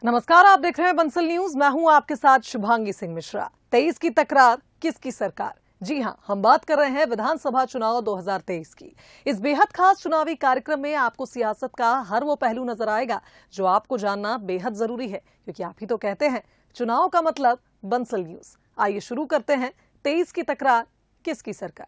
नमस्कार, आप देख रहे हैं बंसल न्यूज। मैं हूं आपके साथ शुभांगी सिंह मिश्रा। 23 की तकरार किसकी सरकार? जी हां, हम बात कर रहे हैं विधानसभा चुनाव 2023 की। इस बेहद खास चुनावी कार्यक्रम में आपको सियासत का हर वो पहलू नजर आएगा जो आपको जानना बेहद जरूरी है, क्योंकि आप ही तो कहते हैं चुनाव का मतलब बंसल न्यूज। आइए शुरू करते हैं 23 की तकरार किसकी सरकार।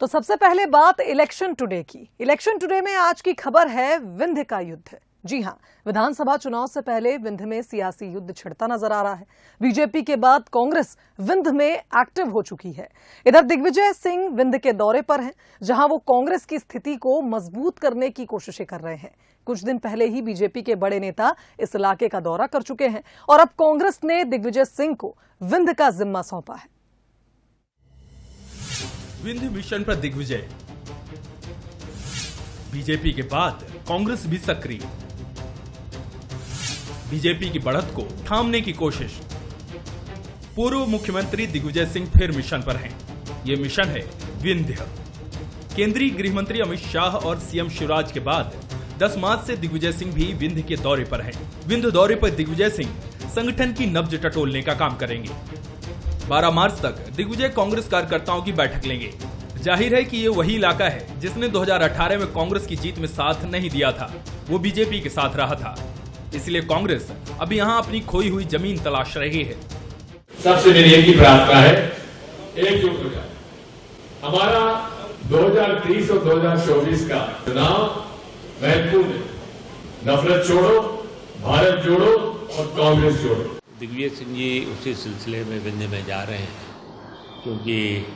तो सबसे पहले बात इलेक्शन टुडे की। इलेक्शन टुडे में आज की खबर है विंध्य का युद्ध। जी हां, विधानसभा चुनाव से पहले विंध्य में सियासी युद्ध छिड़ता नजर आ रहा है। बीजेपी के बाद कांग्रेस विंध्य में एक्टिव हो चुकी है। इधर दिग्विजय सिंह विंध्य के दौरे पर हैं, जहां वो कांग्रेस की स्थिति को मजबूत करने की कोशिशें कर रहे हैं। कुछ दिन पहले ही बीजेपी के बड़े नेता इस इलाके का दौरा कर चुके हैं और अब कांग्रेस ने दिग्विजय सिंह को विंध्य का जिम्मा सौंपा है। विंध्य मिशन पर दिग्विजय। बीजेपी के बाद कांग्रेस भी सक्रिय। बीजेपी की बढ़त को थामने की कोशिश। पूर्व मुख्यमंत्री दिग्विजय सिंह फिर मिशन पर हैं। ये मिशन है विंध्य। केंद्रीय गृह मंत्री अमित शाह और सीएम शिवराज के बाद 10 मार्च से दिग्विजय सिंह भी विंध्य के दौरे पर हैं। विंध्य दौरे पर दिग्विजय सिंह संगठन की नब्ज टटोलने का काम करेंगे। 12 मार्च तक दिग्विजय कांग्रेस कार्यकर्ताओं की बैठक लेंगे। जाहिर है कि ये वही इलाका है जिसने 2018 में कांग्रेस की जीत में साथ नहीं दिया था, वो बीजेपी के साथ रहा था। इसलिए कांग्रेस अब यहाँ अपनी खोई हुई जमीन तलाश रही है। सबसे मेरी एक ही प्रार्थना है, एकजुट हो जाए। हमारा 2023 और 2024 का चुनाव महत्वपूर्ण है। नफरत छोड़ो, भारत जोड़ो और कांग्रेस जोड़ो। दिग्विजय सिंह जी उसी सिलसिले में विंध्य में जा रहे हैं, क्योंकि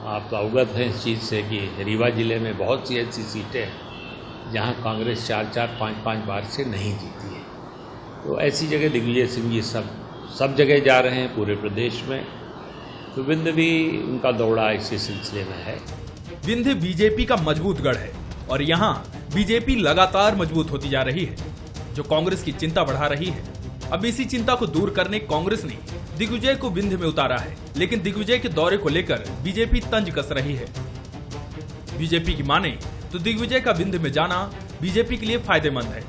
आप तो अवगत हैं इस चीज़ से कि रीवा जिले में बहुत सी ऐसी सीटें हैं जहां कांग्रेस 4-4, 5-5 बार से नहीं जीती है। तो ऐसी जगह दिग्विजय सिंह जी सब जगह जा रहे हैं पूरे प्रदेश में। तो विंध्य भी उनका दौरा इसी सिलसिले में है। विंध्य बीजेपी का मजबूत गढ़ है और यहाँ बीजेपी लगातार मजबूत होती जा रही है, जो कांग्रेस की चिंता बढ़ा रही है। अब इसी चिंता को दूर करने कांग्रेस ने दिग्विजय को विंध्य में उतारा है, लेकिन दिग्विजय के दौरे को लेकर बीजेपी तंज कस रही है। बीजेपी की माने तो दिग्विजय का विंध्य में जाना बीजेपी के लिए फायदेमंद है।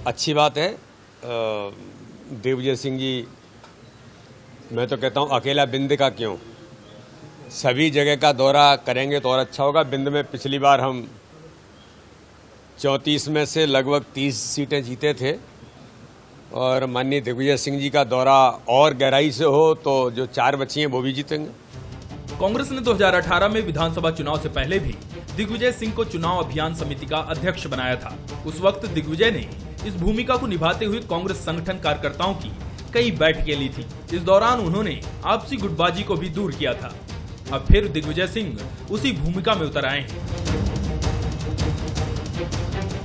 अच्छी बात है। दिग्विजय सिंह जी, मैं तो कहता हूं अकेला विंध्य का क्यों, सभी जगह का दौरा करेंगे तो और अच्छा होगा। विंध्य में पिछली बार हम 34 में से लगभग 30 सीटें जीते थे और माननीय दिग्विजय सिंह जी का दौरा और गहराई से हो तो जो 4 बची हैं वो भी जीतेंगे। कांग्रेस ने 2018 में विधानसभा चुनाव से पहले भी दिग्विजय सिंह को चुनाव अभियान समिति का अध्यक्ष बनाया था। उस वक्त दिग्विजय ने इस भूमिका को निभाते हुए कांग्रेस संगठन कार्यकर्ताओं की कई बैठकें ली थी। इस दौरान उन्होंने आपसी गुटबाजी को भी दूर किया था। अब फिर दिग्विजय सिंह उसी भूमिका में उतर आए हैं।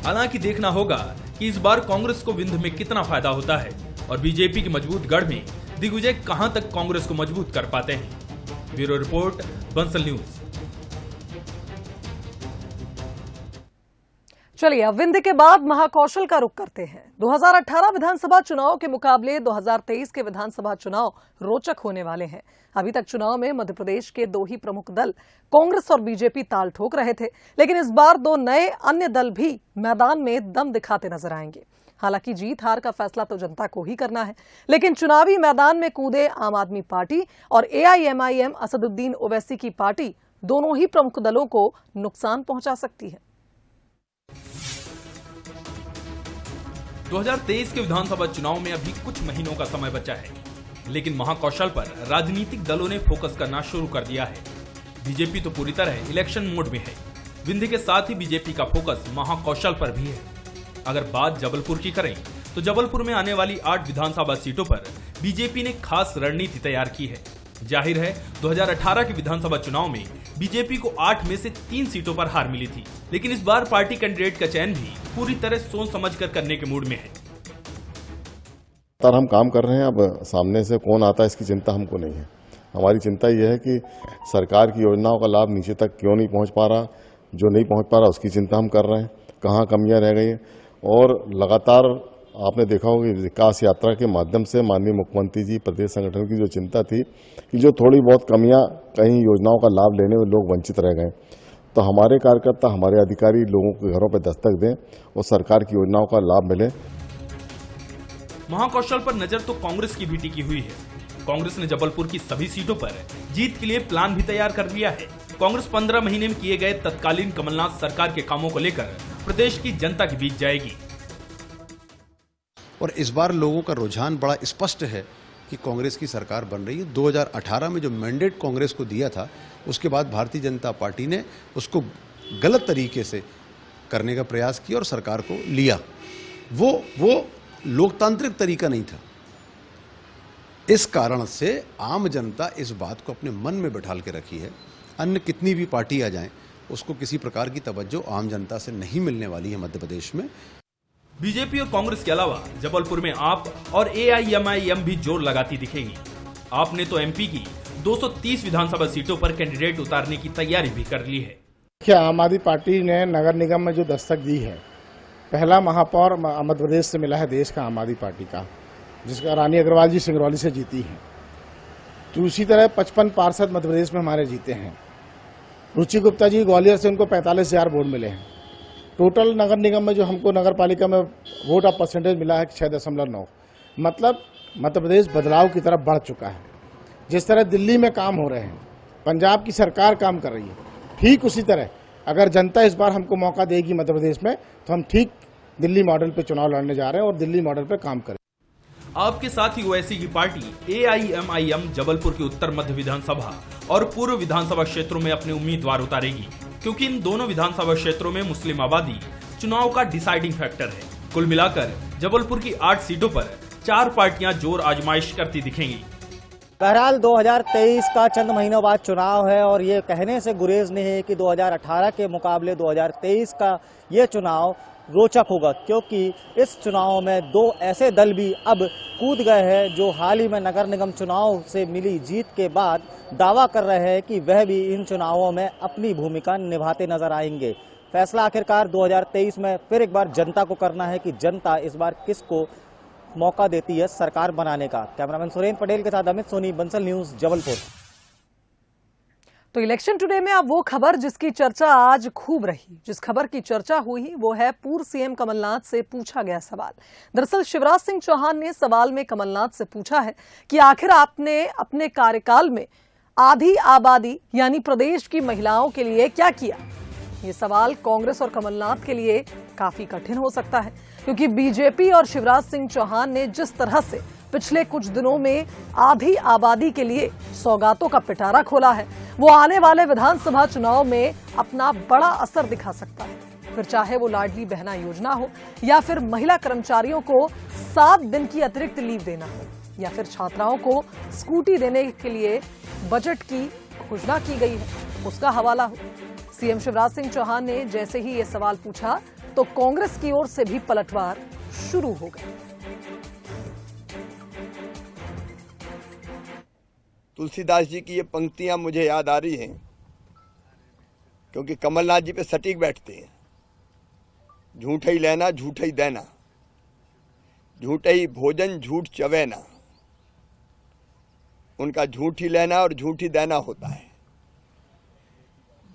हालांकि देखना होगा कि इस बार कांग्रेस को विंध्य में कितना फायदा होता है और बीजेपी के मजबूत गढ़ में दिग्विजय कहां तक कांग्रेस को मजबूत कर पाते हैं। Bureau report, Bansal news. चलिए, अब विंध्य के बाद महाकौशल का रुख करते हैं। 2018 विधानसभा चुनाव के मुकाबले 2023 के विधानसभा चुनाव रोचक होने वाले हैं। अभी तक चुनाव में मध्य प्रदेश के 2 ही प्रमुख दल कांग्रेस और बीजेपी ताल ठोक रहे थे, लेकिन इस बार 2 नए अन्य दल भी मैदान में दम दिखाते नजर आएंगे। हालांकि जीत हार का फैसला तो जनता को ही करना है, लेकिन चुनावी मैदान में कूदे आम आदमी पार्टी और AIMIM असदुद्दीन ओवैसी की पार्टी दोनों ही प्रमुख दलों को नुकसान पहुंचा सकती है। 2023 के विधानसभा चुनाव में अभी कुछ महीनों का समय बचा है, लेकिन महाकौशल पर राजनीतिक दलों ने फोकस करना शुरू कर दिया है। बीजेपी तो पूरी तरह इलेक्शन मोड में है। विंध्य के साथ ही बीजेपी का फोकस महाकौशल पर भी है। अगर बात जबलपुर की करें तो जबलपुर में आने वाली 8 विधानसभा सीटों पर बीजेपी ने खास रणनीति तैयार की है। जाहिर है 2018 के विधानसभा चुनाव में बीजेपी को 8 में से 3 सीटों पर हार मिली थी, लेकिन इस बार पार्टी कैंडिडेट का चयन भी पूरी तरह सोच समझकर करने के मूड में है। हम काम कर रहे हैं। अब सामने से कौन आता है इसकी चिंता हमको नहीं है। हमारी चिंता यह है कि सरकार की योजनाओं का लाभ नीचे तक क्यों नहीं पहुंच पा रहा, जो नहीं पहुंच पा रहा उसकी चिंता हम कर रहे हैं, कहाँ कमियां रह गई और लगातार आपने देखा होगा कि विकास यात्रा के माध्यम से माननीय मुख्यमंत्री जी प्रदेश संगठन की जो चिंता थी कि जो थोड़ी बहुत कमियां कहीं योजनाओं का लाभ लेने में लोग वंचित रह गए, तो हमारे कार्यकर्ता, हमारे अधिकारी लोगों के घरों पर दस्तक दें और सरकार की योजनाओं का लाभ मिले। महाकौशल पर नजर तो कांग्रेस की भी टिकी हुई है। कांग्रेस ने जबलपुर की सभी सीटों पर जीत के लिए प्लान भी तैयार कर लिया है। कांग्रेस 15 महीने में किए गए तत्कालीन कमलनाथ सरकार के कामों को लेकर प्रदेश की जनता के बीच जाएगी। और इस बार लोगों का रुझान बड़ा स्पष्ट है कि कांग्रेस की सरकार बन रही है। 2018 में जो मैंडेट कांग्रेस को दिया था, उसके बाद भारतीय जनता पार्टी ने उसको गलत तरीके से करने का प्रयास किया और सरकार को लिया। वो लोकतांत्रिक तरीका नहीं था। इस कारण से आम जनता इस बात को अपने मन में बैठाल के रखी है, अन्य कितनी भी पार्टी आ जाए उसको किसी प्रकार की तवज्जो आम जनता से नहीं मिलने वाली है मध्य प्रदेश में। बीजेपी और कांग्रेस के अलावा जबलपुर में आप और एआईएमआईएम भी जोर लगाती दिखेगी। आपने तो एमपी की 230 विधानसभा सीटों पर कैंडिडेट उतारने की तैयारी भी कर ली है। क्या आम आदमी पार्टी ने नगर निगम में जो दस्तक दी है, पहला महापौर मध्य प्रदेश से मिला है देश का आम आदमी पार्टी का, जिसका रानी अग्रवाल जी सिंगरौली से जीती हैं। तो उसी तरह 55 पार्षद मध्य प्रदेश में हमारे जीते हैं। रुचि गुप्ता जी ग्वालियर से, उनको 45,000 वोट मिले हैं। टोटल नगर निगम में जो हमको नगर पालिका में वोट ऑफ परसेंटेज मिला है 6.9। मतलब मध्य प्रदेश बदलाव की तरफ बढ़ चुका है। जिस तरह दिल्ली में काम हो रहे हैं, पंजाब की सरकार काम कर रही है, ठीक उसी तरह अगर जनता इस बार हमको मौका देगी मध्य प्रदेश में, तो हम ठीक दिल्ली मॉडल पे चुनाव लड़ने जा रहे हैं और दिल्ली मॉडल पे काम करें। आपके साथ ही ओवैसी की पार्टी एआईएमआईएम जबलपुर की उत्तर मध्य विधानसभा और पूर्व विधानसभा क्षेत्रों में अपने उम्मीदवार उतारेगी, क्योंकि इन दोनों विधानसभा क्षेत्रों में मुस्लिम आबादी चुनाव का डिसाइडिंग फैक्टर है। कुल मिलाकर जबलपुर की 8 सीटों पर 4 पार्टियां जोर आजमाइश करती दिखेंगी। बहरहाल 2023 का चंद महीनों बाद चुनाव है और ये कहने से गुरेज नहीं है कि 2018 के मुकाबले 2023 का ये चुनाव रोचक होगा, क्योंकि इस चुनाव में 2 ऐसे दल भी अब कूद गए हैं जो हाल ही में नगर निगम चुनाव से मिली जीत के बाद दावा कर रहे हैं कि वह भी इन चुनावों में अपनी भूमिका निभाते नजर आएंगे। फैसला आखिरकार 2023 में फिर एक बार जनता को करना है कि जनता इस बार किसको मौका देती है सरकार बनाने का। कैमरामैन सुरेन पटेल के साथ अमित सोनी, बंसल न्यूज, जबलपुर। तो इलेक्शन टुडे में अब वो खबर जिसकी चर्चा आज खूब रही, जिस खबर की चर्चा हुई वो है पूर्व सीएम कमलनाथ से पूछा गया सवाल। दरअसल शिवराज सिंह चौहान ने सवाल में कमलनाथ से पूछा है कि आखिर आपने अपने कार्यकाल में आधी आबादी यानी प्रदेश की महिलाओं के लिए क्या किया। ये सवाल कांग्रेस और कमलनाथ के लिए काफी कठिन हो सकता है, क्योंकि बीजेपी और शिवराज सिंह चौहान ने जिस तरह से पिछले कुछ दिनों में आधी आबादी के लिए सौगातों का पिटारा खोला है, वो आने वाले विधानसभा चुनाव में अपना बड़ा असर दिखा सकता है। फिर चाहे वो लाडली बहना योजना हो, या फिर महिला कर्मचारियों को 7 दिन की अतिरिक्त लीव देना हो, या फिर छात्राओं को स्कूटी देने के लिए बजट की घोषणा की गई है, उसका हवाला हो। सीएम शिवराज सिंह चौहान ने जैसे ही ये सवाल पूछा तो कांग्रेस की ओर से भी पलटवार शुरू हो गई। तुलसीदास जी की ये पंक्तियां मुझे याद आ रही हैं, क्योंकि कमलनाथ जी पे सटीक बैठते हैं। झूठा ही लेना झूठा ही देना, झूठा ही भोजन झूठ चवेना। उनका झूठ ही लेना और झूठ ही देना होता है।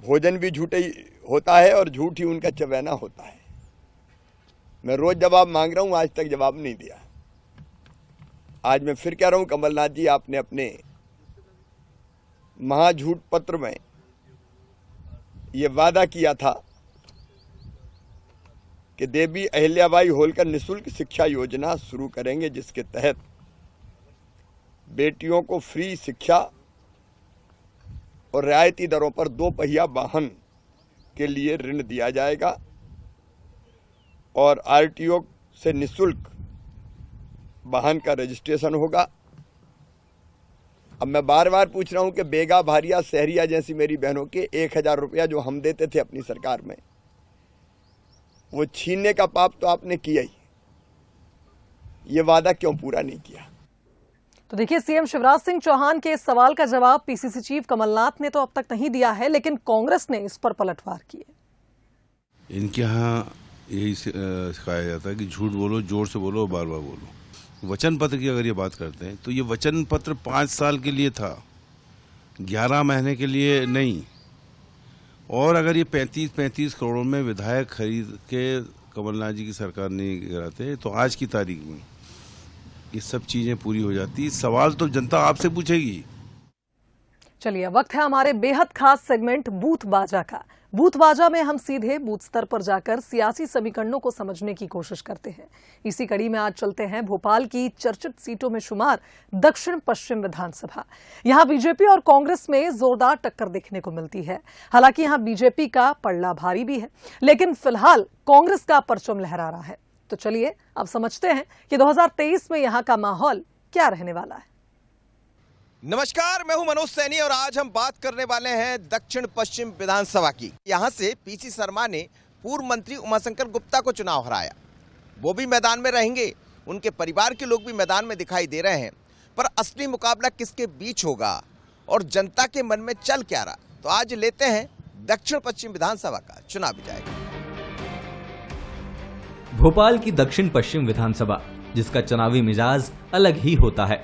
भोजन भी झूठा ही होता है और झूठ ही उनका चवेना होता है। मैं रोज जवाब मांग रहा हूं, आज तक जवाब नहीं दिया। आज मैं फिर कह रहा हूं, कमलनाथ जी आपने अपने महाझूठ पत्र में यह वादा किया था कि देवी अहिल्याबाई होलकर निःशुल्क शिक्षा योजना शुरू करेंगे, जिसके तहत बेटियों को फ्री शिक्षा और रियायती दरों पर 2 पहिया वाहन के लिए ऋण दिया जाएगा और आरटीओ से निःशुल्क वाहन का रजिस्ट्रेशन होगा। अब मैं बार बार पूछ रहा हूं कि बेगा, भारिया, शहरिया जैसी मेरी बहनों के 1000 रुपया जो हम देते थे अपनी सरकार में, वो छीनने का पाप तो आपने किया ही, ये वादा क्यों पूरा नहीं किया। तो देखिए, सीएम शिवराज सिंह चौहान के इस सवाल का जवाब पीसीसी चीफ कमलनाथ ने तो अब तक नहीं दिया है, लेकिन कांग्रेस ने इस पर पलटवार की है। इनके यहाँ यही सिखाया जाता है कि झूठ बोलो, जोर से बोलो, बार बार बोलो। वचन पत्र की अगर ये बात करते हैं तो ये वचन पत्र 5 साल के लिए था, 11 महीने के लिए नहीं। और अगर ये 35 करोड़ में विधायक खरीद के कमलनाथ जी की सरकार नहीं कराते तो आज की तारीख में ये सब चीजें पूरी हो जाती। सवाल तो जनता आपसे पूछेगी। चलिए, वक्त है हमारे बेहद खास सेगमेंट बूथ बाजा का। बूथ बाजा में हम सीधे बूथ स्तर पर जाकर सियासी समीकरणों को समझने की कोशिश करते हैं। इसी कड़ी में आज चलते हैं भोपाल की चर्चित सीटों में शुमार दक्षिण पश्चिम विधानसभा। यहां बीजेपी और कांग्रेस में जोरदार टक्कर देखने को मिलती है। हालांकि यहां बीजेपी का पल्ला भारी भी है, लेकिन फिलहाल कांग्रेस का परचम लहरा रहा है। तो चलिए अब समझते हैं कि 2023 में यहां का माहौल क्या रहने वाला है। नमस्कार, मैं हूं मनोज सैनी और आज हम बात करने वाले हैं दक्षिण पश्चिम विधानसभा की। यहां से पीसी शर्मा ने पूर्व मंत्री उमाशंकर गुप्ता को चुनाव हराया। वो भी मैदान में रहेंगे, उनके परिवार के लोग भी मैदान में दिखाई दे रहे हैं। पर असली मुकाबला किसके बीच होगा और जनता के मन में चल क्या रहा, तो आज लेते हैं दक्षिण पश्चिम विधानसभा का चुनावी जायजा। भोपाल की दक्षिण पश्चिम विधानसभा, जिसका चुनावी मिजाज अलग ही होता है।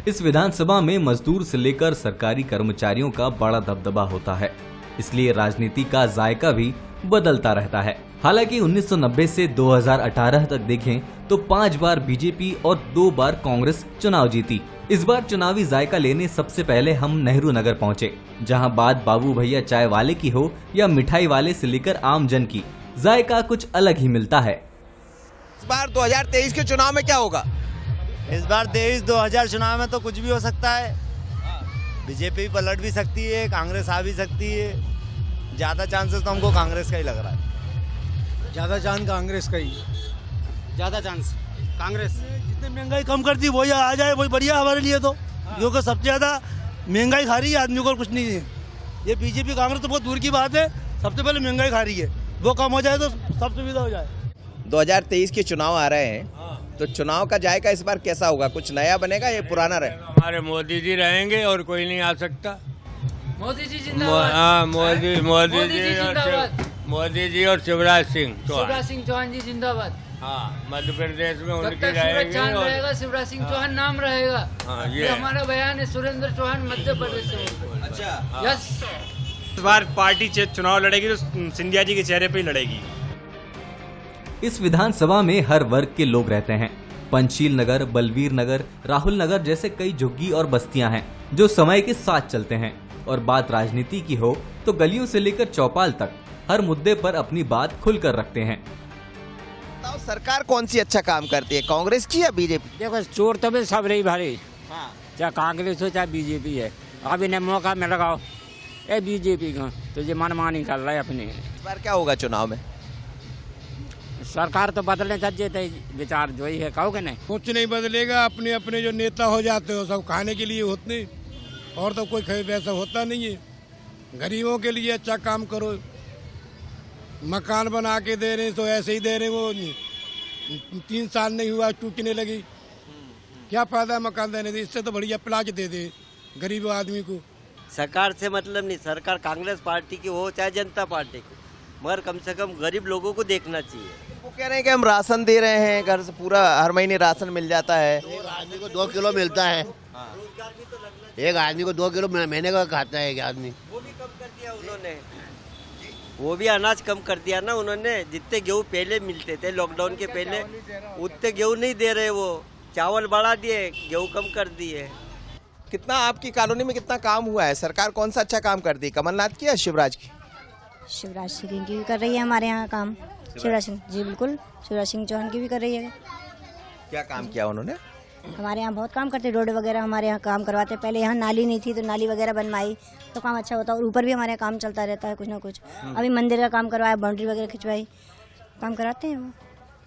इस विधानसभा में मजदूर से लेकर सरकारी कर्मचारियों का बड़ा दबदबा होता है, इसलिए राजनीति का जायका भी बदलता रहता है। हालांकि 1990 से 2018 तक देखें तो 5 बार बीजेपी और 2 बार कांग्रेस चुनाव जीती। इस बार चुनावी जायका लेने सबसे पहले हम नेहरू नगर पहुंचे, जहां बात बाबू भैया चाय वाले की हो या मिठाई वाले से लेकर आम जन की, जायका कुछ अलग ही मिलता है। इस बार 2023 के चुनाव में क्या होगा? इस बार 2000 चुनाव में तो कुछ भी हो सकता है। बीजेपी पलट भी सकती है, कांग्रेस आ भी सकती है। ज्यादा चांसेस तो हमको कांग्रेस का ही लग रहा है। ज्यादा चांस कांग्रेस का ही, ज्यादा चांस कांग्रेस। जितने महंगाई कम कर दी वही आ जाए, वही बढ़िया हमारे लिए। तो क्योंकि सबसे ज्यादा महंगाई खा रही है आदमी को, और कुछ नहीं है। ये बीजेपी कांग्रेस तो बहुत दूर की बात है, सबसे पहले महंगाई खा रही है, वो कम हो जाए तो सब सुविधा हो जाए। 2023 के चुनाव आ रहे हैं, तो चुनाव का जायका इस बार कैसा होगा? कुछ नया बनेगा या पुराना रहेगा? हमारे मोदी जी रहेंगे और कोई नहीं आ सकता। मोदी जी जिंदाबाद। मोदी जी और शिवराज सिंह चौहान जी जिंदाबाद। हाँ, मध्य प्रदेश में उनकी सूरज चांद रहेगा, शिवराज सिंह चौहान नाम रहेगा। हाँ, ये हमारा बयान है। सुरेंद्र चौहान मध्य प्रदेश से। अच्छा, यस। इस बार पार्टी चुनाव लड़ेगी तो सिंधिया जी के चेहरे पे ही लड़ेगी। इस विधानसभा में हर वर्ग के लोग रहते हैं। पंचशील नगर, बलवीर नगर, राहुल नगर जैसे कई झुग्गी और बस्तियां हैं जो समय के साथ चलते हैं। और बात राजनीति की हो तो गलियों से लेकर चौपाल तक हर मुद्दे पर अपनी बात खुलकर रखते हैं। तो सरकार कौन सी अच्छा काम करती है, कांग्रेस की या बीजेपी? देखो, चोर तो सब रही भारी, चाहे कांग्रेस हो चाहे बीजेपी है। अब इन्हें मौका में लगाओ बीजेपी का, तो ये मनमानी कर रहा है अपने। इस बार क्या होगा चुनाव में? सरकार तो बदलने चाहिए थे, विचार जो ही है, कहोगे नहीं? कुछ नहीं बदलेगा। अपने अपने जो नेता हो जाते हो सब खाने के लिए होते, और तो कोई वैसा होता नहीं है। गरीबों के लिए अच्छा काम करो, मकान बना के दे रहे तो ऐसे ही दे रहे। वो 3 साल नहीं हुआ टूटने लगी, क्या फायदा मकान देने से? इससे तो बढ़िया प्लाट दे दे गरीब आदमी को। सरकार से मतलब नहीं, सरकार कांग्रेस पार्टी की हो चाहे जनता पार्टी की, मगर कम से कम गरीब लोगों को देखना चाहिए। वो कह रहे हैं कि हम राशन दे रहे हैं, घर से पूरा हर महीने राशन मिल जाता है। एक आदमी को 2 किलो मिलता है। एक आदमी को 2 किलो महीने का खाता है एक आदमी। वो भी कम कर दिया उन्होंने, वो भी अनाज कम कर दिया ना उन्होंने। जितने गेहूँ पहले मिलते थे लॉकडाउन के पहले, उतने गेहूँ नहीं दे रहे। वो चावल बढ़ा दिए, गेहूँ कम कर दिए। कितना आपकी कॉलोनी में कितना काम हुआ है? सरकार कौन सा अच्छा काम करती है, कमलनाथ की या शिवराज की? शिवराज सिंह की भी कर रही है हमारे यहाँ काम। शिवराज सिंह जी, बिल्कुल। शिवराज सिंह चौहान की भी कर रही है। क्या काम किया उन्होंने? हमारे यहाँ बहुत काम करते, रोड वगैरह हमारे यहाँ काम करवाते। पहले यहाँ नाली नहीं थी तो नाली वगैरह बनवाई तो काम अच्छा होता। और ऊपर भी हमारे यहाँ काम चलता रहता है कुछ ना कुछ। अभी मंदिर का काम करवाया, बाउंड्री वगैरह खिंचवाई, काम कराते हैं वो।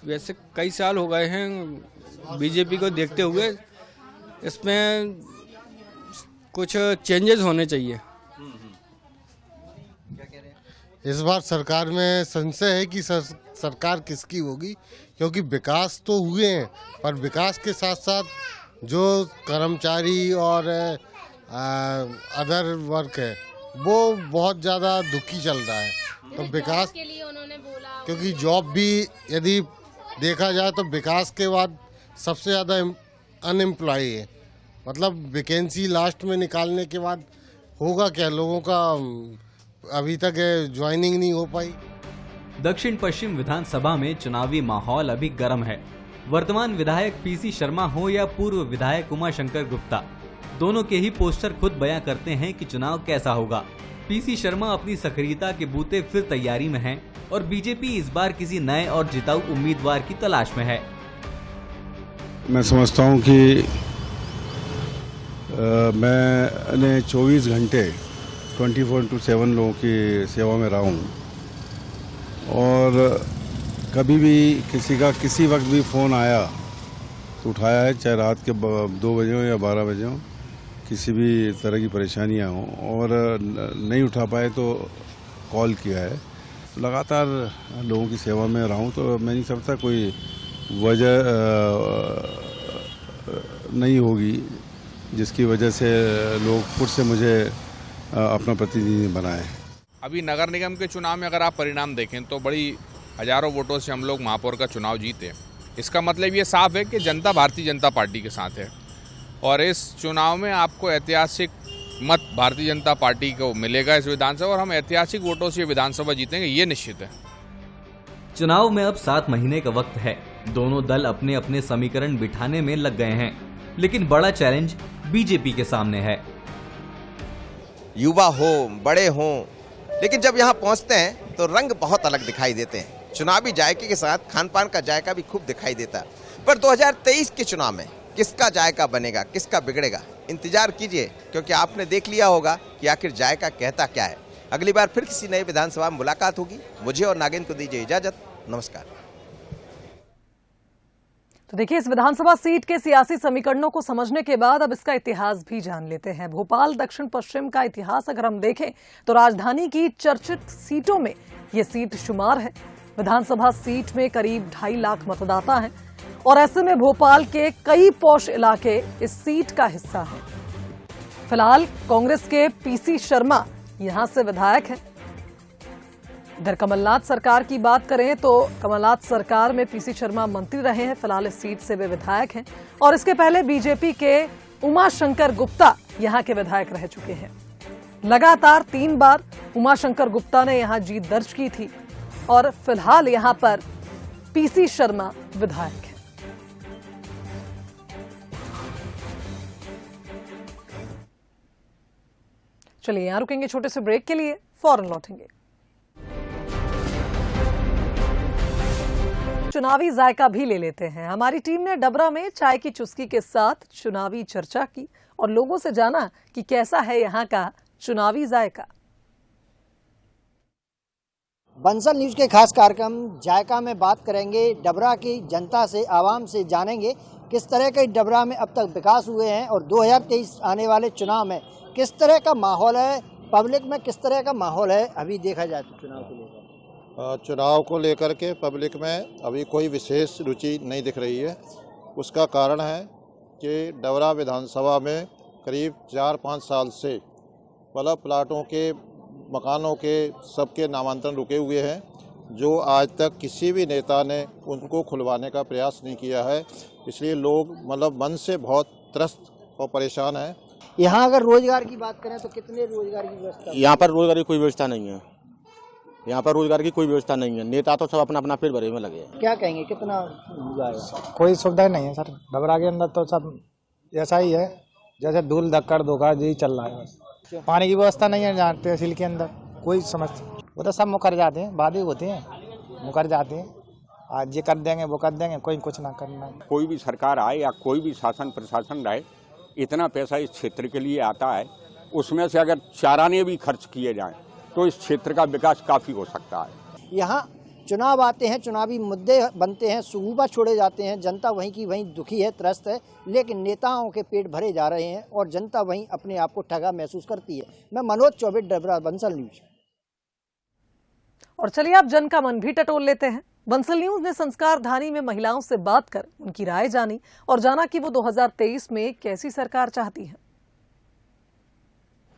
वैसे कई साल हो गए हैं बीजेपी को देखते हुए, इसमें कुछ चेंजेस होने चाहिए। इस बार सरकार में संशय है कि सरकार किसकी होगी, क्योंकि विकास तो हुए हैं पर विकास के साथ साथ जो कर्मचारी और अदर वर्क है वो बहुत ज़्यादा दुखी चल रहा है। तो विकास के लिए उन्होंने बोला क्योंकि जॉब भी यदि देखा जाए तो विकास के बाद सबसे ज़्यादा अनएम्प्लॉय है। मतलब वैकेंसी लास्ट में निकालने के बाद होगा क्या, लोगों का अभी तक ज्वाइनिंग नहीं हो पाई। दक्षिण पश्चिम विधानसभा में चुनावी माहौल अभी गर्म है। वर्तमान विधायक पीसी शर्मा हो या पूर्व विधायक उमाशंकर गुप्ता, दोनों के ही पोस्टर खुद बयां करते हैं कि चुनाव कैसा होगा। पीसी शर्मा अपनी सक्रियता के बूते फिर तैयारी में हैं और बीजेपी इस बार किसी नए और जिताऊ उम्मीदवार की तलाश में है। मैं समझता हूं कि मैंने 24 घंटे 24/7 लोगों की सेवा में रहा हूं और कभी भी किसी का किसी वक्त भी फ़ोन आया तो उठाया है, चाहे रात के 2 बजे हो या 12 बजे हो, किसी भी तरह की परेशानियां हों, और नहीं उठा पाए तो कॉल किया है। लगातार लोगों की सेवा में रहा हूं तो मैं नहीं समझता कोई वजह नहीं होगी जिसकी वजह से लोग खुद से मुझे अपना प्रतिनिधि बनाए। अभी नगर निगम के चुनाव में अगर आप परिणाम देखें तो बड़ी हजारों वोटों से हम लोग महापौर का चुनाव जीते। इसका मतलब ये साफ है कि जनता भारतीय जनता पार्टी के साथ है और इस चुनाव में आपको ऐतिहासिक मत भारतीय जनता पार्टी को मिलेगा इस विधानसभा, और हम ऐतिहासिक वोटों से विधानसभा जीतेंगे, ये निश्चित है। चुनाव में अब 7 महीने का वक्त है। दोनों दल अपने अपने समीकरण बिठाने में लग गए हैं, लेकिन बड़ा चैलेंज बीजेपी के सामने है। युवा हो, बड़े हों, लेकिन जब यहाँ पहुँचते हैं तो रंग बहुत अलग दिखाई देते हैं। चुनावी जायके के साथ खान पान का जायका भी खूब दिखाई देता है। पर 2023 के चुनाव में किसका जायका बनेगा, किसका बिगड़ेगा, इंतजार कीजिए, क्योंकि आपने देख लिया होगा कि आखिर जायका कहता क्या है। अगली बार फिर किसी नए विधानसभा में मुलाकात होगी। मुझे और नागेंद्र को दीजिए इजाजत। नमस्कार। तो देखिए, इस विधानसभा सीट के सियासी समीकरणों को समझने के बाद अब इसका इतिहास भी जान लेते हैं। भोपाल दक्षिण पश्चिम का इतिहास अगर हम देखें तो राजधानी की चर्चित सीटों में ये सीट शुमार है। विधानसभा सीट में करीब 2.5 लाख मतदाता हैं और ऐसे में भोपाल के कई पॉश इलाके इस सीट का हिस्सा हैं। फिलहाल कांग्रेस के पीसी शर्मा यहां से विधायक हैं। इधर कमलनाथ सरकार की बात करें तो कमलनाथ सरकार में पीसी शर्मा मंत्री रहे हैं। फिलहाल इस सीट से वे विधायक हैं और इसके पहले बीजेपी के उमाशंकर गुप्ता यहां के विधायक रह चुके हैं। लगातार 3 बार उमाशंकर गुप्ता ने यहां जीत दर्ज की थी और फिलहाल यहां पर पीसी शर्मा विधायक हैं। चलिए यहां रुकेंगे छोटे से ब्रेक के लिए, फौरन लौटेंगे। चुनावी जायका भी ले लेते हैं। हमारी टीम ने डबरा में चाय की चुस्की के साथ चुनावी चर्चा की और लोगों से जाना कि कैसा है यहां का चुनावी जायका। बंसल न्यूज के खास कार्यक्रम जायका में बात करेंगे डबरा की जनता से, आवाम से, जानेंगे किस तरह के डबरा में अब तक विकास हुए हैं और 2023 आने वाले चुनाव में किस तरह का माहौल है, पब्लिक में किस तरह का माहौल है। अभी देखा जाए तो चुनाव को लेकर के पब्लिक में अभी कोई विशेष रुचि नहीं दिख रही है। उसका कारण है कि डबरा विधानसभा में करीब 4-5 साल से मतलब प्लाटों के, मकानों के सबके नामांतरण रुके हुए हैं, जो आज तक किसी भी नेता ने उनको खुलवाने का प्रयास नहीं किया है। इसलिए लोग मतलब मन से बहुत त्रस्त और परेशान हैं। यहाँ अगर रोजगार की बात करें तो कितने रोजगार की व्यवस्था? यहाँ पर रोजगार की कोई व्यवस्था नहीं है। यहाँ पर रोजगार की कोई व्यवस्था नहीं है। नेता तो सब अपना अपना पेट भरे में लगे हैं। क्या कहेंगे, कितना हुआ है? कोई सुविधा नहीं है सर। डबरा के अंदर तो सब ऐसा ही है जैसे धूल धक्कड़ धोखा जी चल रहा है। पानी की व्यवस्था नहीं है यहाँ तहसील के अंदर, कोई समस्या। वो तो सब मुकर जाते हैं, वादे होते हैं, मुकर जाते हैं, आज ये कर देंगे वो कर देंगे, कोई कुछ ना करना। कोई भी सरकार आए या कोई भी शासन प्रशासन रहे, इतना पैसा इस क्षेत्र के लिए आता है, उसमें से अगर चाराने भी खर्च किए जाएं तो इस क्षेत्र का विकास काफ़ी हो सकता है। यहाँ चुनाव आते हैं, चुनावी मुद्दे बनते हैं, सुबह छोड़े जाते हैं, जनता वहीं की वहीं दुखी है, त्रस्त है, लेकिन नेताओं के पेट भरे जा रहे हैं और जनता वहीं अपने आप को ठगा महसूस करती है। मैं मनोज चौबे, डबरा, बंसल न्यूज। और चलिए आप जन का मन भी टटोल लेते हैं। बंसल न्यूज ने संस्कार धानी में महिलाओं से बात कर उनकी राय जानी और जाना कि वो 2023 में कैसी सरकार चाहती है।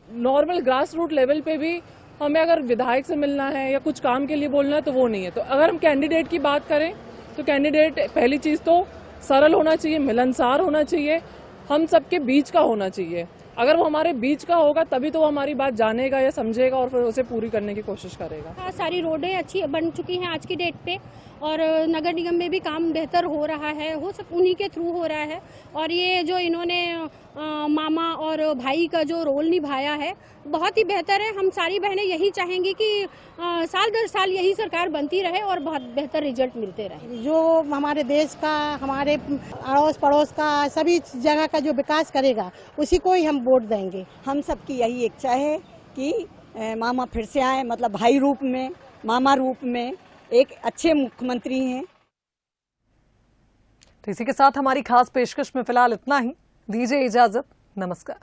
नॉर्मल ग्रास रूट लेवल पे भी हमें अगर विधायक से मिलना है या कुछ काम के लिए बोलना है तो वो नहीं है। तो अगर हम कैंडिडेट की बात करें तो कैंडिडेट पहली चीज तो सरल होना चाहिए, मिलनसार होना चाहिए, हम सबके बीच का होना चाहिए। अगर वो हमारे बीच का होगा तभी तो वो हमारी बात जानेगा या समझेगा और फिर उसे पूरी करने की कोशिश करेगा। सारी रोडें अच्छी बन चुकी हैं आज की डेट पे और नगर निगम में भी काम बेहतर हो रहा है, हो सब उन्हीं के थ्रू हो रहा है। और ये जो इन्होंने मामा और भाई का जो रोल निभाया है बहुत ही बेहतर है। हम सारी बहनें यही चाहेंगी कि साल दर साल यही सरकार बनती रहे और बहुत बेहतर रिजल्ट मिलते रहे। जो हमारे देश का, हमारे अड़ोस पड़ोस का, सभी जगह का जो विकास करेगा उसी को ही हम वोट देंगे। हम सबकी यही इच्छा है कि मामा फिर से आए, मतलब भाई रूप में, मामा रूप में एक अच्छे मुख्यमंत्री हैं। तो इसी के साथ हमारी खास पेशकश में फिलहाल इतना ही। दीजिए इजाजत, नमस्कार।